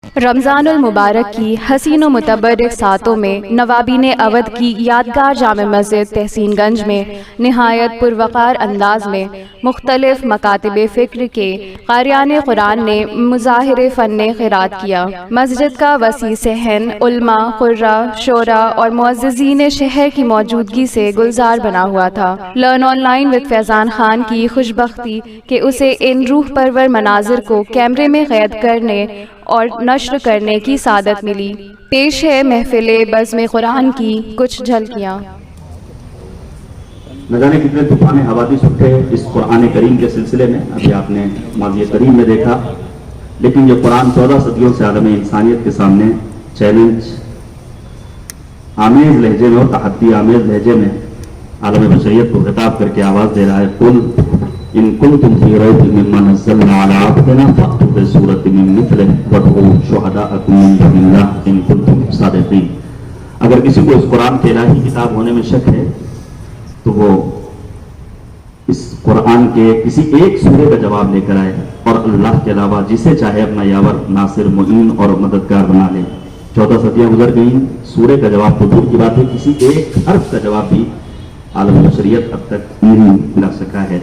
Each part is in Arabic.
رمضان المبارک کی حسین و متبرک ساعتوں میں نوابین اودھ کی یادگار جامع مسجد تحسین گنج میں نہایت پروقار انداز میں مختلف مکاتب فکر کے قاریان قرآن نے مظاہر فن قرات کیا۔ مسجد کا وسیع صحن علماء، قراء، شعراء اور معززین شہر کی موجودگی سے گلزار بنا ہوا تھا۔ لرن آن لائن وتھ فیضان خان کی خوشبختی کہ اسے ان روح پرور مناظر کو کیمرے میں قید کرنے اور نشر کرنے کی سعادت ملی۔ پیش ہے محفل بزم قرآن کی کچھ جھلکیاں۔ نہ جانے کتنے طوفان حوادث اٹھے اس قرآن کریم کے سلسلے میں، ابھی آپ نے ماضی کریم میں دیکھا، لیکن یہ قرآن 14 صدیوں سے عالم انسانیت کے سامنے چیلنج آمیز لہجے میں اور تحدی آمیز لہجے میں عالم بشریت کو خطاب کر کے آواز دے رہا ہے، قل ان کنتم فی ریب مما نزلنا علی عبدنا فأتوا بسورۃ من مثلہ وادعوا شہداءکم من دون اللہ ان کنتم صادقین۔ اگر کسی کو اس قرآن کے الہی کتاب ہونے میں شک ہے تو وہ اس قرآن کے کسی ایک سورے کا جواب لے کر آئے اور اللہ کے علاوہ جسے چاہے اپنا یاور ناصر معین اور مددگار بنا لے۔ 14 صدیاں گزر گئیں، سورے کا جواب تو دور کی بات ہے، کسی ایک حرف کا جواب بھی عالم بشریت اب تک نہیں ملا سکا ہے۔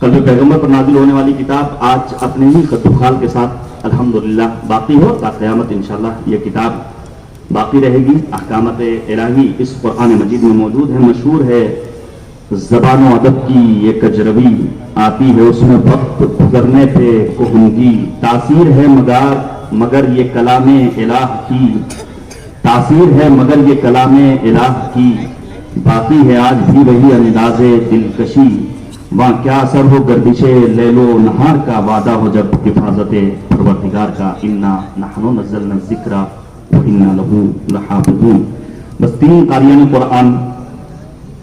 قلب پیغمبر پر نازل ہونے والی کتاب آج اپنے ہی خط و خال کے ساتھ الحمدللہ باقی ہو، تا قیامت انشاءاللہ یہ کتاب باقی رہے گی۔ احکامات الہی اس قرآن مجید میں موجود ہے۔ مشہور ہے زبان و ادب کی یہ کجروی، آتی ہے اس میں وقت گزرنے پہ کہنگی، تاثیر ہے مگر یہ کلام الہ کی، تاثیر ہے مگر یہ کلام الہ کی، باقی ہے آج بھی وہی انداز دلکشی، وہاں کیا اثر ہو گردش لیل و نہار کا، وعدہ ہو جب حفاظت پروردگار کا، انا نحن نزلنا الذکر وانا لہ لحافظون۔ بس 3 قاریان قرآن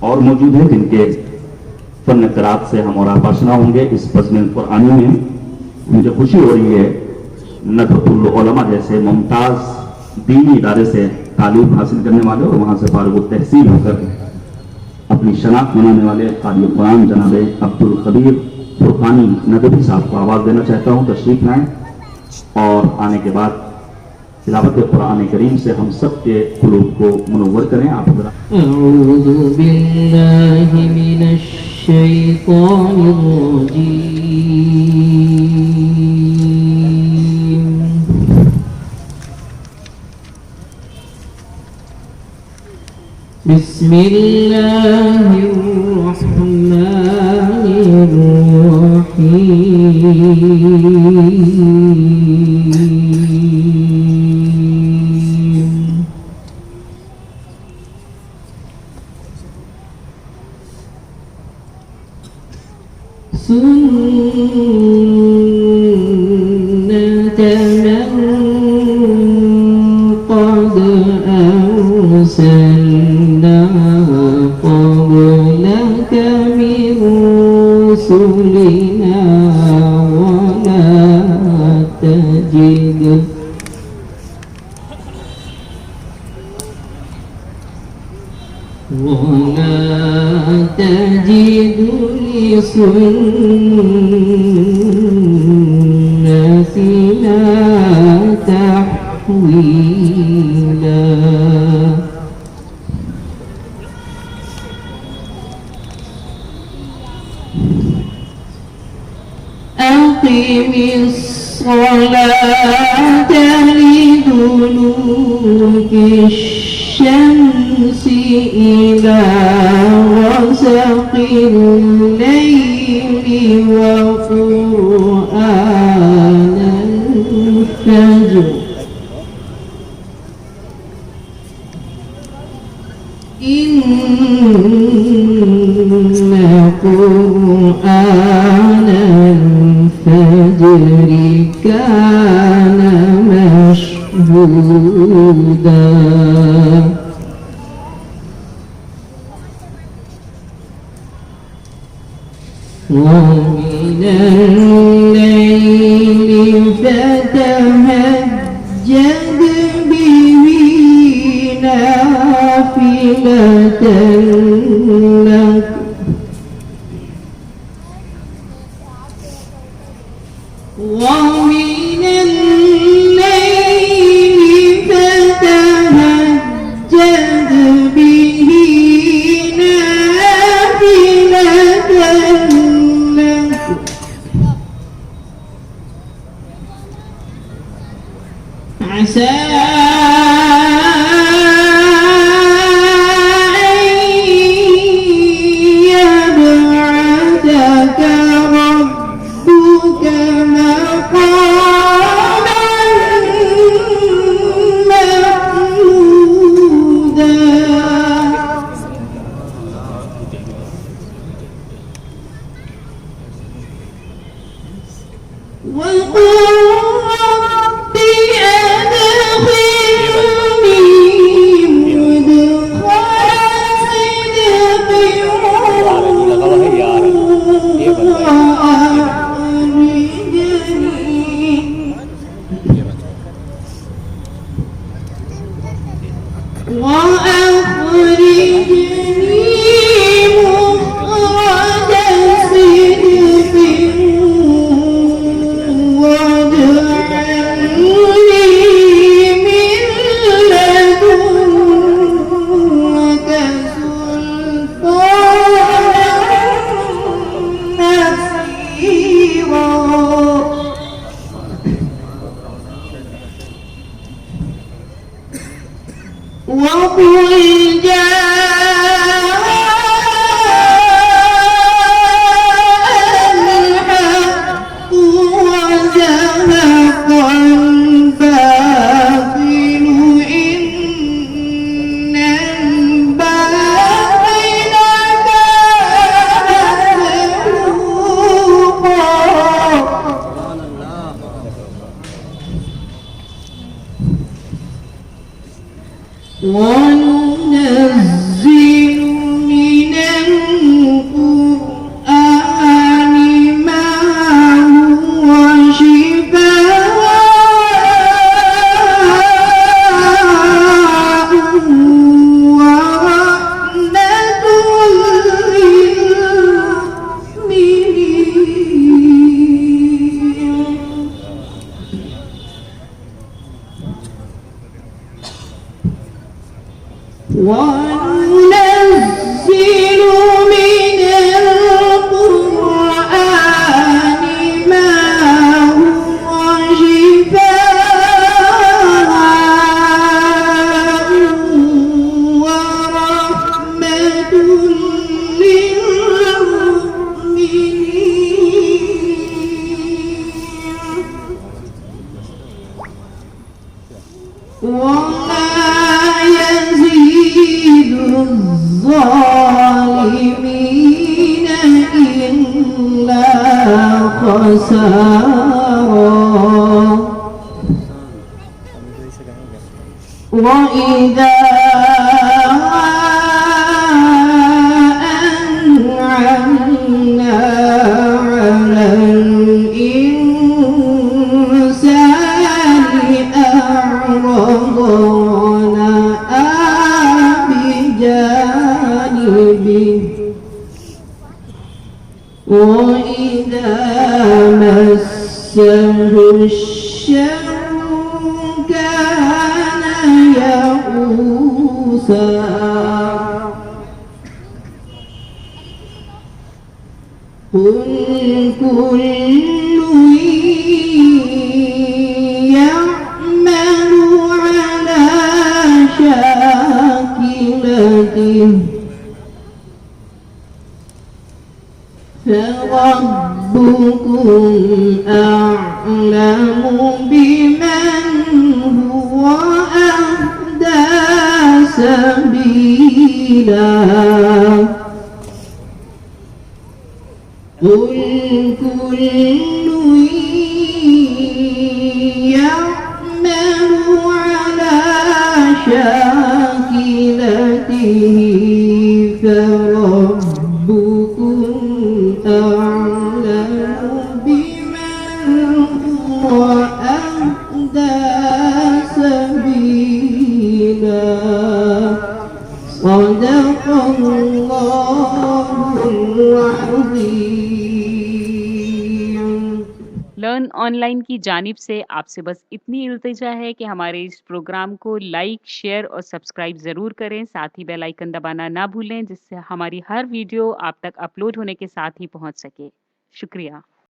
اور موجود ہیں جن کے فن قرات سے ہم اور آپ آشنا ہوں گے۔ اس بزم قرآنی میں مجھے خوشی ہو رہی ہے ندوۃ العلماء جیسے ممتاز دینی ادارے سے تعلیم حاصل کرنے والے اور وہاں سے فارغ التحصیل ہو کر اپنی شناخت بنانے والے قاری قرآن جناب عبدالقدیر فرقانی ندوی صاحب کو آواز دینا چاہتا ہوں، تشریف لائیں اور آنے کے بعد تلاوت قرآن کریم سے ہم سب کے قلوب کو منور کریں۔ آپ اعوذ باللہ من الشیطان الرجیم، بسم اللہ الرحمن الرحیم، سنت من قد أرسلنا قبلك من رسلنا ولا تجد لسنتنا تحويلا۔ أقم الصلاة لدلوك الشمس إلى غسق الليل وقرآن الفجر، إن قرآن الفجر كان مشهودا۔ ومن الليل فتهجد به نافلة لك، ومن عسى يبعثك ربك مقاما محمودا وقل رب أدخلني مدخل صدق وأخرجني مخرج صدق واجعلني من لدنك سلطانا نصيرا وقل جاء الحق وزهق الباطل إن الباطل كان زهوقا وننزل من القرآن ما هو شفاء ورحمة للمؤمنين وننزل من القرآن ما هو شفاء ورحمة للمؤمنين وما يزيد الظالمين إلا خسارا وإذا أنعمنا على الإنسان أعرض ونأى بجانبه وإذا مسه الشر كان يئوسا قل كل يعمل على شاكلته فربكم أعلم بمن هو أهدى سبيلا قل كل يعمل على شاكلته فربكم أعلم بمن هو أهدى سبيلا صدق الله العظيم। Learn online की जानिब से आपसे बस इतनी इल्तिजा है कि हमारे इस प्रोग्राम को लाइक, शेयर और सब्सक्राइब ज़रूर करें। साथ ही बेल आइकन दबाना ना भूलें, जिससे हमारी हर वीडियो आप तक अपलोड होने के साथ ही पहुंच सके। शुक्रिया।